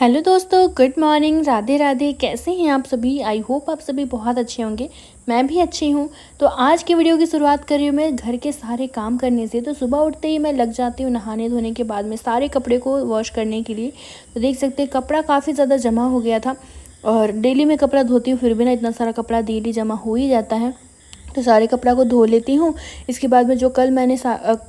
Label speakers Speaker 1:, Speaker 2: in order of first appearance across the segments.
Speaker 1: Hello दोस्तों, good morning, Radhe Radhe. कैसे हैं आप सभी? आई होप आप सभी बहुत अच्छे होंगे। मैं भी अच्छी हूँ। तो आज की वीडियो की शुरुआत कर रही हूँ मैं घर के सारे काम करने से। तो सुबह उठते ही मैं लग जाती हूँ नहाने धोने के बाद में सारे कपड़े को वॉश करने के लिए। तो देख सकते हैं कपड़ा काफ़ी ज़्यादा जमा हो गया था और डेली मैं कपड़ा धोती हूँ, फिर भी ना इतना सारा कपड़ा डेली जमा हो ही जाता है। तो सारे कपड़ा को धो लेती हूँ। इसके बाद में जो कल मैंने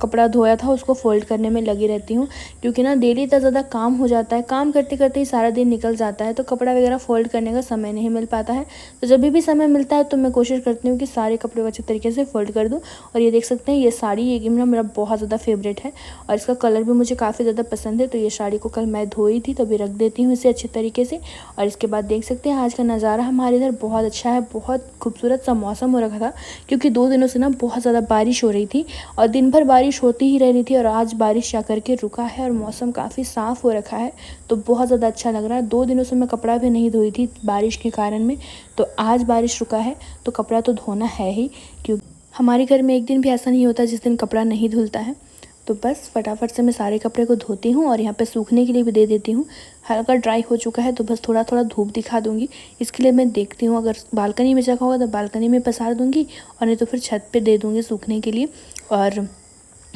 Speaker 1: कपड़ा धोया था उसको फ़ोल्ड करने में लगी रहती हूँ, क्योंकि ना डेली इतना ज़्यादा काम हो जाता है, काम करते करते ही सारा दिन निकल जाता है, तो कपड़ा वगैरह फ़ोल्ड करने का समय नहीं मिल पाता है। तो जब भी समय मिलता है तो मैं कोशिश करती हूँ कि सारे कपड़े को अच्छे तरीके से फ़ोल्ड कर दूँ। और ये देख सकते हैं ये साड़ी, ये ना मेरा बहुत ज़्यादा फेवरेट है और इसका कलर भी मुझे काफ़ी ज़्यादा पसंद है। तो ये साड़ी को कल मैं धोई थी, तो अभी रख देती हूँ इसे अच्छे तरीके से। और इसके बाद देख सकते हैं आज का नज़ारा हमारे इधर बहुत अच्छा है, बहुत खूबसूरत सा मौसम हो रखा था, क्योंकि 2 दिनों से ना बहुत ज़्यादा बारिश हो रही थी और दिन भर बारिश होती ही रह रही थी। और आज बारिश जा करके रुका है और मौसम काफ़ी साफ़ हो रखा है, तो बहुत ज़्यादा अच्छा लग रहा है। 2 दिनों से मैं कपड़ा भी नहीं धोई थी बारिश के कारण में, तो आज बारिश रुका है तो कपड़ा तो धोना है ही, क्योंकि हमारे घर में एक दिन भी ऐसा नहीं होता जिस दिन कपड़ा नहीं धुलता है। तो बस फटाफट से मैं सारे कपड़े को धोती हूँ और यहाँ पे सूखने के लिए भी दे देती हूँ। हल्का ड्राई हो चुका है तो बस थोड़ा थोड़ा धूप दिखा दूँगी। इसके लिए मैं देखती हूँ, अगर बालकनी में जगह होगा तो बालकनी में पसार दूँगी और नहीं तो फिर छत पे दे दूँगी सूखने के लिए। और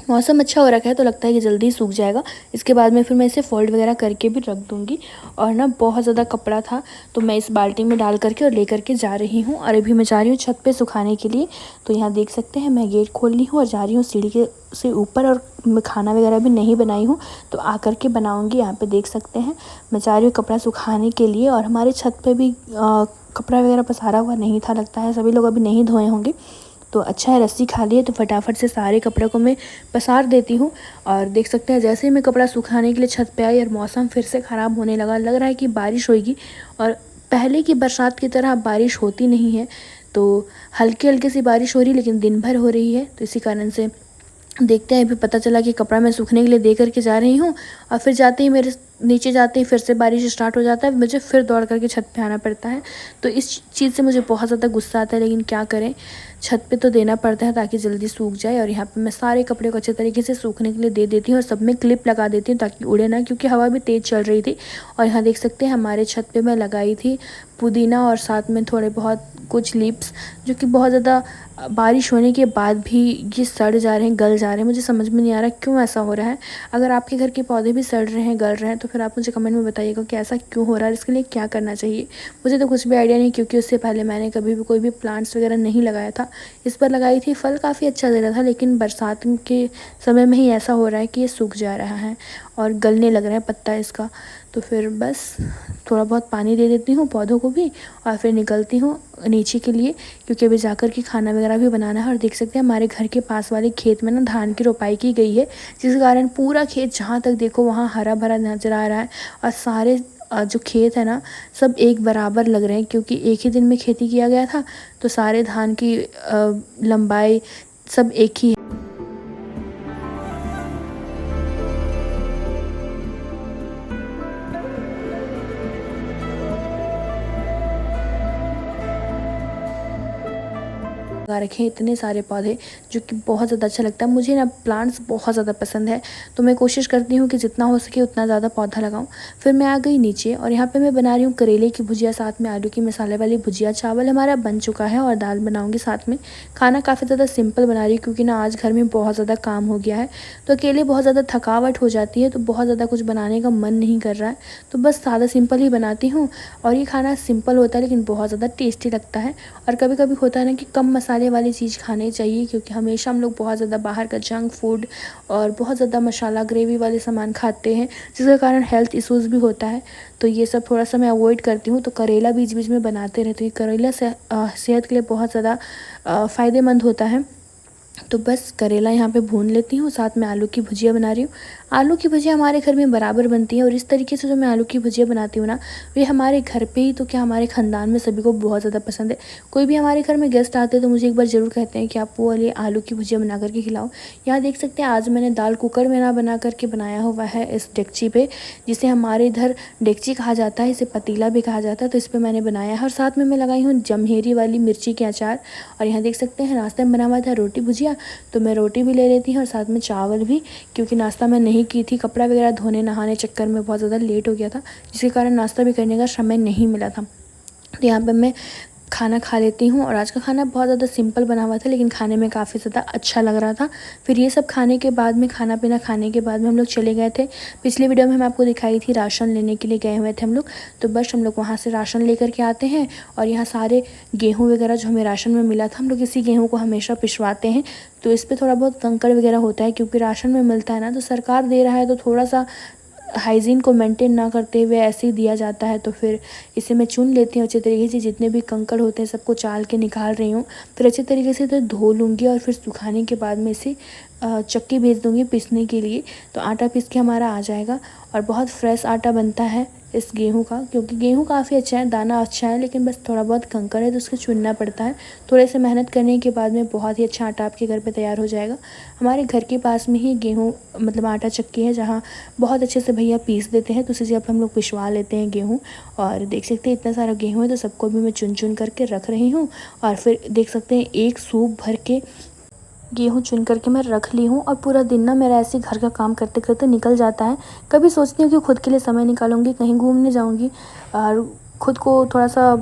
Speaker 1: मौसम अच्छा हो रखा है तो लगता है कि जल्दी ही सूख जाएगा। इसके बाद में फिर मैं इसे फ़ोल्ड वगैरह करके भी रख दूँगी। और ना बहुत ज़्यादा कपड़ा था तो मैं इस बाल्टी में डाल करके और ले करके जा रही हूँ, और अभी मैं जा रही हूँ छत पे सुखाने के लिए। तो यहाँ देख सकते हैं मैं गेट खोल ली हूँ और जा रही हूँ सीढ़ी के से ऊपर। और मैं खाना वगैरह भी नहीं बनाई हूँ तो आ कर के बनाऊँगी। यहाँ पे देख सकते हैं मैं जा रही हूँ कपड़ा सुखाने के लिए। और हमारे छत पे भी कपड़ा वगैरह पसारा हुआ नहीं था, लगता है सभी लोग अभी नहीं धोए होंगे। तो अच्छा है, रस्सी खाली है तो फटाफट से सारे कपड़े को मैं पसार देती हूँ। और देख सकते हैं जैसे ही मैं कपड़ा सुखाने के लिए छत पे आई और मौसम फिर से ख़राब होने लगा, लग रहा है कि बारिश होगी। और पहले की बरसात की तरह बारिश होती नहीं है, तो हल्की हल्की सी बारिश हो रही है लेकिन दिन भर हो रही है। तो इसी कारण से देखते हैं, अभी पता चला कि कपड़ा मैं सूखने के लिए दे करके जा रही हूँ और फिर जाते ही मेरे नीचे जाते ही फिर से बारिश स्टार्ट हो जाता है, मुझे फिर दौड़ करके छत पे आना पड़ता है। तो इस चीज़ से मुझे बहुत ज़्यादा गुस्सा आता है, लेकिन क्या करें, छत पे तो देना पड़ता है ताकि जल्दी सूख जाए। और यहाँ पे मैं सारे कपड़े को अच्छे तरीके से सूखने के लिए दे देती हूँ और सब में क्लिप लगा देती हूँ ताकि उड़े ना, क्योंकि हवा भी तेज़ चल रही थी। और यहाँ देख सकते हैं हमारे छत पे मैं लगाई थी पुदीना और साथ में थोड़े बहुत कुछ लीव्स, जो कि बहुत ज़्यादा बारिश होने के बाद भी ये सड़ जा रहे हैं, गल जा रहे हैं। मुझे समझ में नहीं आ रहा क्यों ऐसा हो रहा है। अगर आपके घर के पौधे भी सड़ रहे हैं, गल रहे हैं, तो फिर आप मुझे कमेंट में बताइएगा कि ऐसा क्यों हो रहा है, इसके लिए क्या करना चाहिए। मुझे तो कुछ भी आइडिया नहीं, क्योंकि उससे पहले मैंने कभी भी कोई भी प्लांट्स वगैरह नहीं लगाया था। इस पर लगाई थी, फल काफ़ी अच्छा दे रहा था, लेकिन बरसात के समय में ही ऐसा हो रहा है कि ये सूख जा रहा है और गलने लग रहा है पत्ता इसका। तो फिर बस थोड़ा बहुत पानी दे देती हूँ पौधों को भी और फिर निकलती हूँ नीचे के लिए, क्योंकि अभी जाकर के खाना वगैरह भी बनाना है। और देख सकते हैं हमारे घर के पास वाले खेत में ना धान की रोपाई की गई है, जिस कारण पूरा खेत जहाँ तक देखो वहाँ हरा भरा नज़र आ रहा है। और सारे जो खेत है ना सब एक बराबर लग रहे हैं, क्योंकि एक ही दिन में खेती किया गया था। तो सारे धान की लंबाई सब एक ही लगा रखे हैं, इतने सारे पौधे, जो कि बहुत ज़्यादा अच्छा लगता है मुझे ना। प्लांट्स बहुत ज़्यादा पसंद है, तो मैं कोशिश करती हूँ कि जितना हो सके उतना ज़्यादा पौधा लगाऊं। फिर मैं आ गई नीचे और यहाँ पे मैं बना रही हूँ करेले की भुजिया, साथ में आलू की मसाले वाली भुजिया। चावल हमारा बन चुका है और दाल बनाऊँगी साथ में। खाना काफ़ी ज़्यादा सिंपल बना रही हूँ, क्योंकि ना आज घर में बहुत ज़्यादा काम हो गया है, तो अकेले बहुत ज़्यादा थकावट हो जाती है, तो बहुत ज़्यादा कुछ बनाने का मन नहीं कर रहा है, तो बस सादा सिंपल ही बनाती हूँ। और ये खाना सिंपल होता है लेकिन बहुत ज़्यादा टेस्टी लगता है। और कभी कभी होता है ना कि कम मसाले वाली चीज़ खानी चाहिए, क्योंकि हमेशा हम लोग बहुत ज़्यादा बाहर का जंक फूड और बहुत ज़्यादा मसाला ग्रेवी वाले सामान खाते हैं, जिसके कारण हेल्थ इश्यूज़ भी होता है। तो ये सब थोड़ा सा मैं अवॉइड करती हूँ। तो करेला बीच बीच में बनाते रहती हूँ। करेला से सेहत के लिए बहुत ज़्यादा फ़ायदेमंद होता है। तो बस करेला यहाँ पे भून लेती हूँ, साथ में आलू की भुजिया बना रही हूँ। आलू की भुजिया हमारे घर में बराबर बनती है, और इस तरीके से जो मैं आलू की भुजिया बनाती हूँ ना, वे हमारे घर पे ही तो क्या हमारे ख़ानदान में सभी को बहुत ज़्यादा पसंद है। कोई भी हमारे घर में गेस्ट आते हैं तो मुझे एक बार ज़रूर कहते हैं कि आप वो वाली आलू की भुजिया बना करके खिलाओ। यहाँ देख सकते हैं आज मैंने दाल कुकर में ना बना करके बनाया हुआ है इस डेगची पे, जिसे हमारे इधर डेगची कहा जाता है, इसे पतीला भी कहा जाता है। तो इस पर मैंने बनाया है और साथ में मैं लगाई हूँ जमहेरी वाली मिर्ची के अचार। और यहाँ देख सकते हैं नाश्ते में बना हुआ था रोटी भुजिया, तो मैं रोटी भी ले लेती हूँ और साथ में चावल भी, क्योंकि नाश्ता मैं नहीं नहीं की थी। कपड़ा वगैरह धोने नहाने चक्कर में बहुत ज़्यादा लेट हो गया था, जिसके कारण नाश्ता भी करने का समय नहीं मिला था। तो यहाँ पे मैं खाना खा लेती हूँ। और आज का खाना बहुत ज़्यादा सिंपल बना हुआ था, लेकिन खाने में काफ़ी ज़्यादा अच्छा लग रहा था। फिर ये सब खाने के बाद में, खाना पीना खाने के बाद में हम लोग चले गए थे, पिछली वीडियो में मैं आपको दिखाई थी, राशन लेने के लिए गए हुए थे हम लोग। तो बस हम लोग वहाँ से राशन लेकर के आते हैं। और यहाँ सारे गेहूँ वगैरह जो हमें राशन में मिला था, हम लोग इसी गेहूँ को हमेशा पिसवाते हैं। तो इस पर थोड़ा बहुत कंकड़ वगैरह होता है, क्योंकि राशन में मिलता है ना, तो सरकार दे रहा है, तो थोड़ा सा हाइजीन को मेंटेन ना करते हुए ऐसे ही दिया जाता है। तो फिर इसे मैं चुन लेती हूँ अच्छे तरीके से, जितने भी कंकड़ होते हैं सबको चाल के निकाल रही हूँ। फिर अच्छे तरीके से तो धो लूँगी, और फिर सुखाने के बाद में इसे चक्की भेज दूँगी पीसने के लिए। तो आटा पीस के हमारा आ जाएगा। और बहुत फ्रेश आटा बनता है इस गेहूं का, क्योंकि गेहूं काफ़ी अच्छा है, दाना अच्छा है, लेकिन बस थोड़ा बहुत कंकड़ है तो उसको चुनना पड़ता है। थोड़े से मेहनत करने के बाद में बहुत ही अच्छा आटा आपके घर पे तैयार हो जाएगा। हमारे घर के पास में ही गेहूं मतलब आटा चक्की है, जहां बहुत अच्छे से भैया पीस देते हैं। तो उसी जब हम लोग पिसवा लेते हैं गेहूँ। और देख सकते हैं इतना सारा गेहूँ है, तो सबको भी मैं चुन चुन करके रख रही हूँ। और फिर देख सकते हैं एक सूप भर के गेहूँ चुन करके मैं रख ली हूँ। और पूरा दिन ना मेरा ऐसे घर का काम करते करते निकल जाता है। कभी सोचती हूँ कि खुद के लिए समय निकालूंगी, कहीं घूमने जाऊँगी, और खुद को थोड़ा सा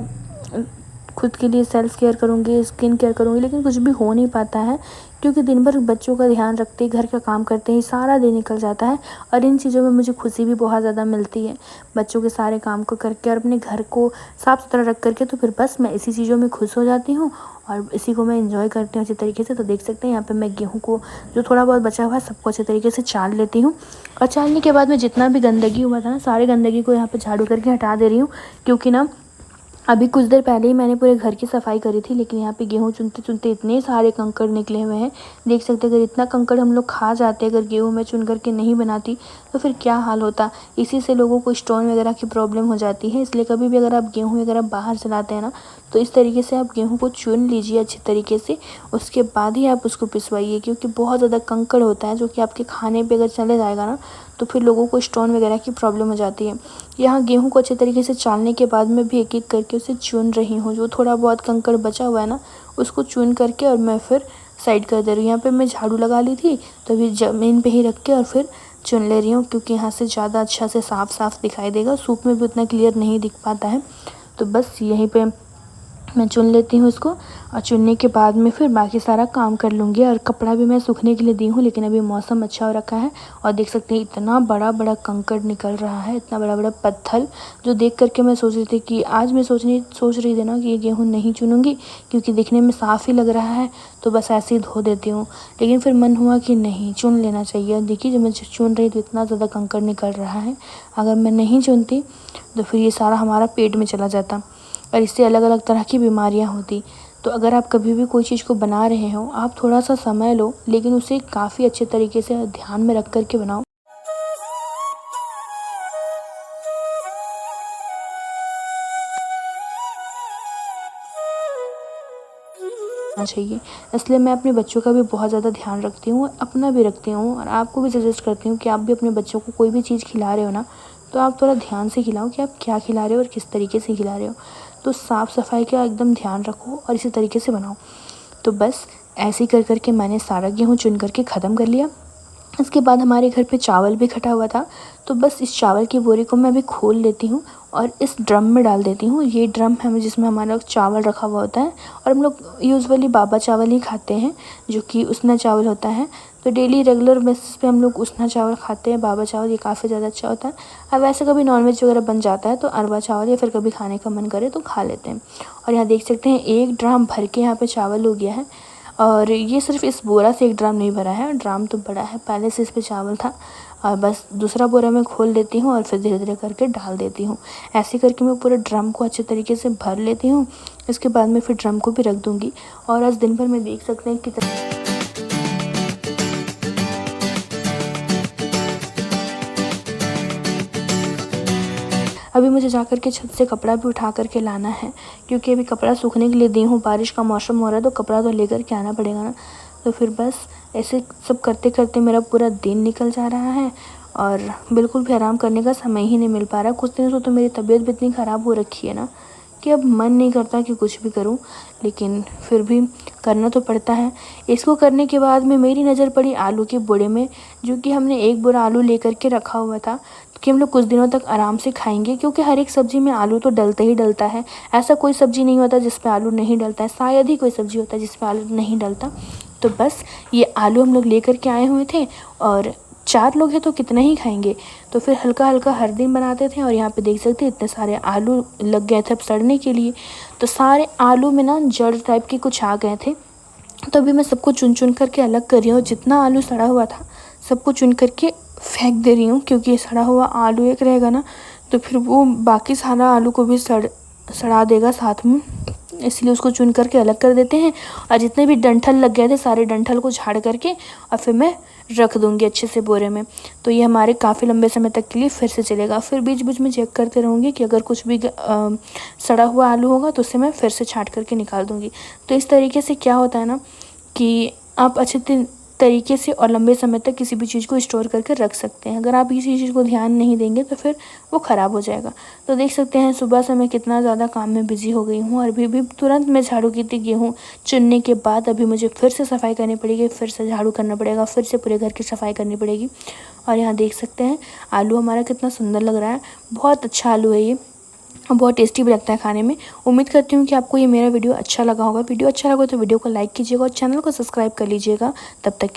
Speaker 1: खुद के लिए सेल्फ केयर करूँगी, स्किन केयर करूँगी, लेकिन कुछ भी हो नहीं पाता है, क्योंकि दिन भर बच्चों का ध्यान रखते, घर का काम करते ही सारा दिन निकल जाता है। और इन चीज़ों में मुझे खुशी भी बहुत ज़्यादा मिलती है, बच्चों के सारे काम को करके और अपने घर को साफ़ सुथरा रख करके। तो फिर बस मैं इसी चीज़ों में खुश हो जाती हूँ, और इसी को मैं एंजॉय करती हूँ अच्छे तरीके से। तो देख सकते हैं यहाँ पे मैं गेहूँ को, जो थोड़ा बहुत बचा हुआ है, सबको अच्छे तरीके से चाल लेती हूँ। और चालने के बाद में जितना भी गंदगी हुआ था ना, सारे गंदगी को यहाँ पे झाड़ू करके हटा दे रही हूँ, क्योंकि ना अभी कुछ देर पहले ही मैंने पूरे घर की सफाई करी थी, लेकिन यहाँ पे गेहूँ चुनते चुनते इतने सारे कंकड़ निकले हुए हैं। देख सकते हैं, अगर इतना कंकड़ हम लोग खा जाते, अगर गेहूँ में चुन करके नहीं बनाती, तो फिर क्या हाल होता। इसी से लोगों को स्टोन वगैरह की प्रॉब्लम हो जाती है। इसलिए कभी भी अगर आप गेहूँ वगैरह बाहर से लाते हैं ना, तो इस तरीके से आप गेहूँ को चुन लीजिए अच्छे तरीके से, उसके बाद ही आप उसको पिसवाइए, क्योंकि बहुत ज़्यादा कंकड़ होता है, जो कि आपके खाने पर अगर चले जाएगा ना, तो फिर लोगों को स्टोन वगैरह की प्रॉब्लम हो जाती है। यहाँ गेहूँ को अच्छे तरीके से चालने के बाद में भी एक एक करके उसे चुन रही हूँ। जो थोड़ा बहुत कंकड़ बचा हुआ है ना, उसको चुन करके और मैं फिर साइड कर दे रही हूँ। यहाँ पे मैं झाड़ू लगा ली थी, तो अभी ज़मीन पे ही रख के और फिर चुन ले रही हूँ, क्योंकि यहाँ से ज़्यादा अच्छा से साफ दिखाई देगा। सूप में भी उतना क्लियर नहीं दिख पाता है। तो बस यहीं पे मैं चुन लेती हूँ इसको, और चुनने के बाद में फिर बाकी सारा काम कर लूँगी। और कपड़ा भी मैं सूखने के लिए दी हूँ, लेकिन अभी मौसम अच्छा हो रखा है। और देख सकते हैं इतना बड़ा बड़ा कंकड़ निकल रहा है, इतना बड़ा बड़ा पत्थर, जो देख करके मैं सोच रही थी कि आज मैं सोच रही थी ना कि ये गेहूँ नहीं चुनूँगी, क्योंकि दिखने में साफ़ ही लग रहा है, तो बस ऐसे ही धो देती हूँ। लेकिन फिर मन हुआ कि नहीं, चुन लेना चाहिए। देखिए जब मैं चुन रही तो इतना ज़्यादा कंकड़ निकल रहा है, अगर मैं नहीं चुनती तो फिर ये सारा हमारा पेट में चला जाता, और इससे अलग अलग तरह की बीमारियां होती। तो अगर आप कभी भी कोई चीज़ को बना रहे हो, आप थोड़ा सा समय लो, लेकिन उसे काफ़ी अच्छे तरीके से ध्यान में रख करके बनाओ चाहिए। इसलिए मैं अपने बच्चों का भी बहुत ज़्यादा ध्यान रखती हूँ, अपना भी रखती हूँ, और आपको भी सजेस्ट करती हूँ कि आप भी अपने बच्चों को कोई भी चीज़ खिला रहे हो ना, तो आप थोड़ा ध्यान से खिलाओ कि आप क्या खिला रहे हो और किस तरीके से खिला रहे हो। तो साफ़ सफाई का एकदम ध्यान रखो और इसी तरीके से बनाओ। तो बस ऐसे ही कर करके मैंने सारा गेहूँ चुन करके ख़त्म कर लिया। इसके बाद हमारे घर पे चावल भी खटा हुआ था, तो बस इस चावल की बोरी को मैं अभी खोल लेती हूँ और इस ड्रम में डाल देती हूँ। ये ड्रम है जिसमें हमारा चावल रखा हुआ होता है, और हम लोग यूजुअली बाबा चावल ही खाते हैं, जो कि उसना चावल होता है। तो डेली रेगुलर बेसिस पे हम लोग उसना चावल खाते हैं, बाबा चावल ये काफ़ी ज़्यादा अच्छा होता है। अब वैसे कभी नॉनवेज वगैरह बन जाता है तो अरवा चावल, या फिर कभी खाने का मन करे तो खा लेते हैं। और यहाँ देख सकते हैं एक ड्रम भर के यहाँ पे चावल हो गया है। और ये सिर्फ इस बोरा से एक ड्रम नहीं भरा है, ड्रम तो बड़ा है, पहले से इस पे चावल था। और बस दूसरा बोरा मैं खोल देती हूँ और फिर धीरे धीरे करके डाल देती हूँ। ऐसे करके मैं पूरे ड्रम को अच्छे तरीके से भर लेती हूँ। इसके बाद मैं फिर ड्रम को भी रख दूँगी। और आज दिन भर में देख सकते हैं कितना अभी मुझे जा कर के छत से कपड़ा भी उठा करके लाना है, क्योंकि अभी कपड़ा सूखने के लिए दी हूँ। बारिश का मौसम हो रहा है तो कपड़ा तो लेकर के आना पड़ेगा ना। तो फिर बस ऐसे सब करते करते मेरा पूरा दिन निकल जा रहा है, और बिल्कुल भी आराम करने का समय ही नहीं मिल पा रहा। कुछ दिनों से तो मेरी तबीयत भी इतनी ख़राब हो रखी है ना, कि कि अब मन नहीं करता कि कुछ भी करूं, लेकिन फिर भी करना तो पड़ता है। इसको करने के बाद में मेरी नज़र पड़ी आलू के बोरे में, जो कि हमने एक बोरा आलू लेकर के रखा हुआ था कि हम लोग कुछ दिनों तक आराम से खाएंगे, क्योंकि हर एक सब्ज़ी में आलू तो डलता ही डलता है। ऐसा कोई सब्ज़ी नहीं होता जिस पे आलू नहीं डलता है, शायद ही कोई सब्ज़ी होता है जिस पे आलू नहीं डलता। तो बस ये आलू हम लोग लेकर के आए हुए थे, और 4 लोग हैं तो कितना ही खाएंगे। तो फिर हल्का हल्का हर दिन बनाते थे, और यहाँ पे देख सकते हैं इतने सारे आलू लग गए थे अब सड़ने के लिए। तो सारे आलू में ना जड़ टाइप के कुछ आ गए थे, तो अभी मैं सबको चुन चुन करके अलग कर रही हूँ। जितना आलू सड़ा हुआ था सबको चुन करके फेंक दे रही हूँ, क्योंकि ये सड़ा हुआ आलू एक रहेगा ना तो फिर वो बाकी सारा आलू को भी सड़ा देगा साथ में, इसलिए उसको चुन करके अलग कर देते हैं। और जितने भी डंठल लग गए थे सारे डंठल को झाड़ करके और फिर मैं रख दूँगी अच्छे से बोरे में। तो ये हमारे काफ़ी लंबे समय तक के लिए फिर से चलेगा। फिर बीच बीच में चेक करते रहूँगी कि अगर कुछ भी सड़ा हुआ आलू होगा तो उसे मैं फिर से छाँट करके निकाल दूँगी। तो इस तरीके से क्या होता है ना कि आप अच्छे तरीके से और लंबे समय तक किसी भी चीज़ को स्टोर करके रख सकते हैं। अगर आप किसी चीज़ को ध्यान नहीं देंगे तो फिर वो ख़राब हो जाएगा। तो देख सकते हैं सुबह से मैं कितना ज़्यादा काम में बिज़ी हो गई हूँ, और अभी तुरंत मैं झाड़ू की थी। गेहूँ चुनने के बाद अभी मुझे फिर से सफाई करनी पड़ेगी, फिर से झाड़ू करना पड़ेगा, फिर से पूरे घर की सफाई करनी पड़ेगी। और यहाँ देख सकते हैं आलू हमारा कितना सुंदर लग रहा है, बहुत अच्छा आलू है ये, बहुत टेस्टी भी लगता है खाने में। उम्मीद करती हूँ कि आपको ये मेरा वीडियो अच्छा लगा होगा। वीडियो अच्छा लगा तो वीडियो को लाइक कीजिएगा और चैनल को सब्सक्राइब कर लीजिएगा। तब तक